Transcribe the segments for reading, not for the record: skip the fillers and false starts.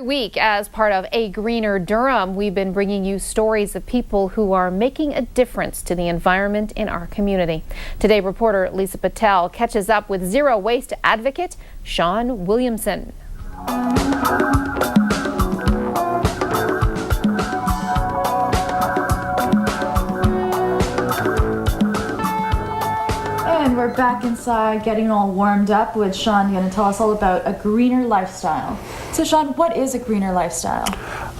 Week as part of A Greener Durham, we've been bringing you stories of people who are making a difference to the environment in our community. Today, reporter Lisa Patel catches up with zero waste advocate Shawn Williamson. And we're back inside getting all warmed up with Shawn going to tell us all about a greener lifestyle. So Shawn, what is a greener lifestyle?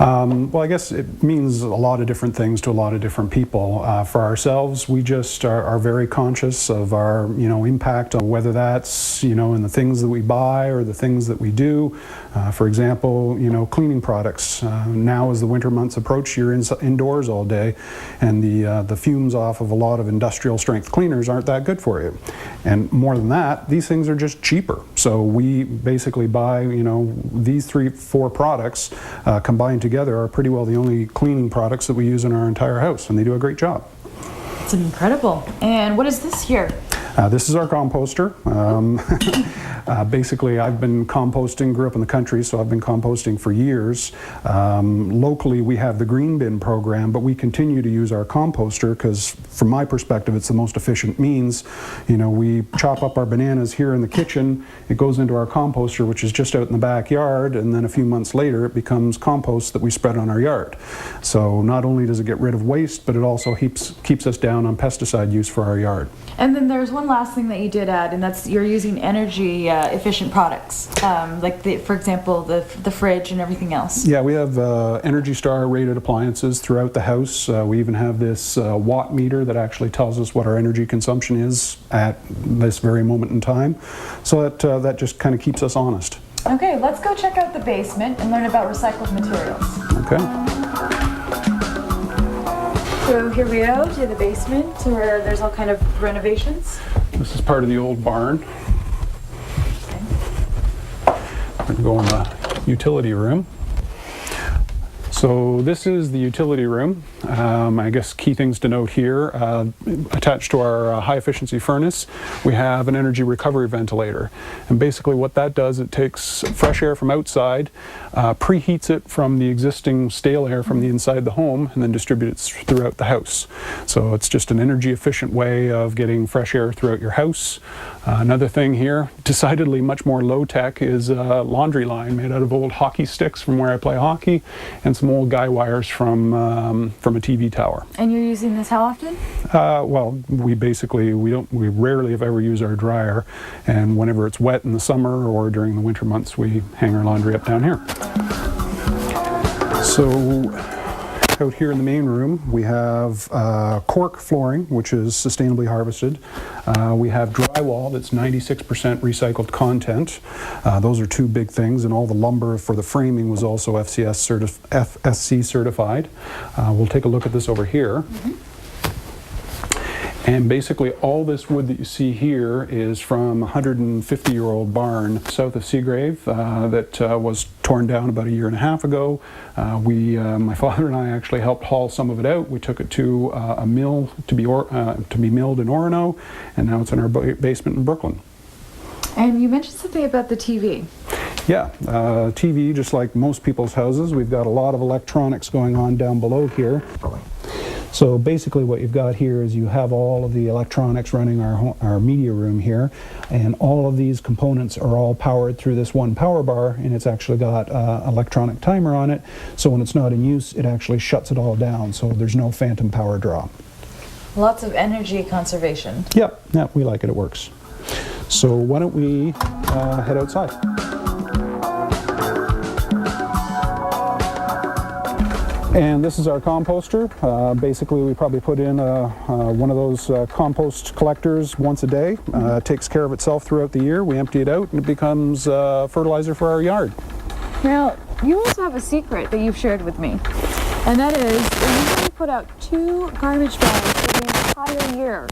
Well, I guess it means a lot of different things to a lot of different people. For ourselves, we just are very conscious of our, impact on whether that's, in the things that we buy or the things that we do. For example, cleaning products. Now as the winter months approach, you're indoors all day, and the fumes off of a lot of industrial strength cleaners aren't that good for you. And more than that, these things are just cheaper. So we basically buy, these 3-4 products combined together are pretty well the only cleaning products that we use in our entire house, and they do a great job. It's incredible. And what is this here? This is our composter. Basically, I've been composting, grew up in the country, so I've been composting for years. Locally, we have the green bin program, but we continue to use our composter because, from my perspective, it's the most efficient means. We chop up our bananas here in the kitchen, it goes into our composter, which is just out in the backyard, and then a few months later, it becomes compost that we spread on our yard. So not only does it get rid of waste, but it also keeps us down on pesticide use for our yard. And then there's one last thing that you did add, and that's you're using energy efficient products, like for example, the fridge and everything else. Yeah, we have Energy Star rated appliances throughout the house. We even have this watt meter that actually tells us what our energy consumption is at this very moment in time. So that just kind of keeps us honest. Okay, let's go check out the basement and learn about recycled materials. Okay. So here we go to the basement where there's all kind of renovations. This is part of the old barn. Okay. We're going to go in the utility room. So this is the utility room. I guess key things to note here, attached to our high efficiency furnace, we have an energy recovery ventilator. And basically what that does, it takes fresh air from outside, preheats it from the existing stale air from the inside the home, and then distributes it throughout the house. So it's just an energy efficient way of getting fresh air throughout your house. Another thing here, decidedly much more low tech, is a laundry line made out of old hockey sticks from where I play hockey, and some old guy wires from a TV tower. And you're using this how often? Well, we rarely if ever use our dryer, and whenever it's wet in the summer or during the winter months, we hang our laundry up down here. So out here in the main room, we have cork flooring, which is sustainably harvested. We have drywall that's 96% recycled content. Those are two big things, and all the lumber for the framing was also FSC certified. We'll take a look at this over here. Mm-hmm. And basically all this wood that you see here is from a 150-year-old barn south of Seagrave that was torn down about 1.5 years ago. My father and I actually helped haul some of it out. We took it to a mill to be milled in Orono, and now it's in our basement in Brooklyn. And you mentioned something about the TV. Yeah, TV, just like most people's houses, we've got a lot of electronics going on down below here. So basically what you've got here is you have all of the electronics running our media room here, and all of these components are all powered through this one power bar, and it's actually got an electronic timer on it, so when it's not in use it actually shuts it all down, so there's no phantom power draw. Lots of energy conservation. Yep, we like it, it works. So why don't we head outside. And this is our composter. Basically, we probably put in one of those compost collectors once a day. It takes care of itself throughout the year. We empty it out and it becomes fertilizer for our yard. Now, you also have a secret that you've shared with me, and that is you usually put out 2 garbage bags for the entire year.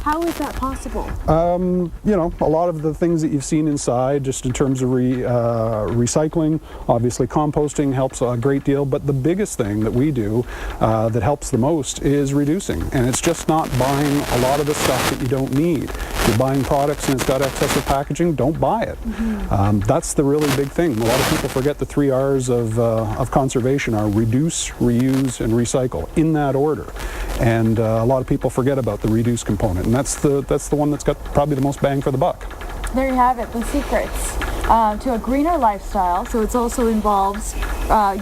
How is that possible? You know, a lot of the things that you've seen inside, just in terms of recycling, obviously composting helps a great deal, but the biggest thing that we do that helps the most is reducing. And it's just not buying a lot of the stuff that you don't need. If you're buying products and it's got excessive packaging, don't buy it. That's the really big thing. A lot of people forget the 3 R's of conservation are reduce, reuse, and recycle, in that order. And a lot of people forget about the reduce component, and that's the one that's got probably the most bang for the buck. There you have it, the secrets to a greener lifestyle. So it also involves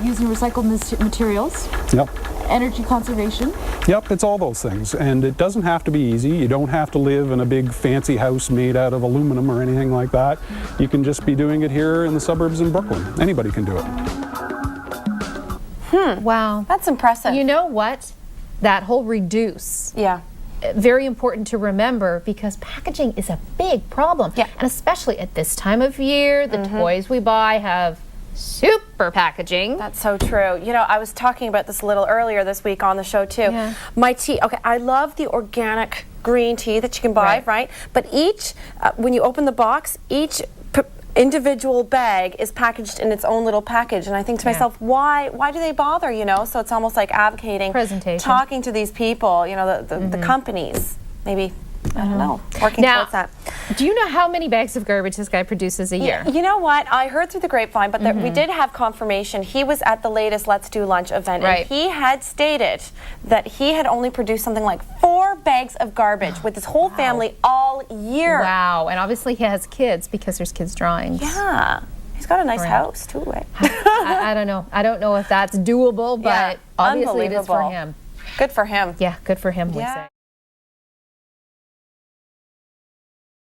using recycled materials. Yep. Energy conservation. Yep, it's all those things, and it doesn't have to be easy. You don't have to live in a big fancy house made out of aluminum or anything like that. You can just be doing it here in the suburbs in Brooklyn. Anybody can do it. Wow. That's impressive. You know what? That whole reduce. Yeah. Very important to remember, because packaging is a big problem. Yeah. And especially at this time of year, the toys we buy have super packaging. That's so true. You know, I was talking about this a little earlier this week on the show too. Yeah. My tea, okay, I love the organic green tea that you can buy, right? But each, when you open the box, each individual bag is packaged in its own little package, and I think to myself, why do they bother, you know? So it's almost like advocating, presentation, talking to these people, you know, the companies, maybe, I don't know, working now, towards that. Do you know how many bags of garbage this guy produces a year? You know what? I heard through the grapevine, but we did have confirmation. He was at the latest Let's Do Lunch event, and he had stated that he had only produced something like 4 bags of garbage with his whole family all year. Wow, and obviously he has kids, because there's kids' drawings. Yeah. He's got a nice house too, right? I don't know. I don't know if that's doable, but obviously it is for him. Good for him. Yeah, good for him, we say.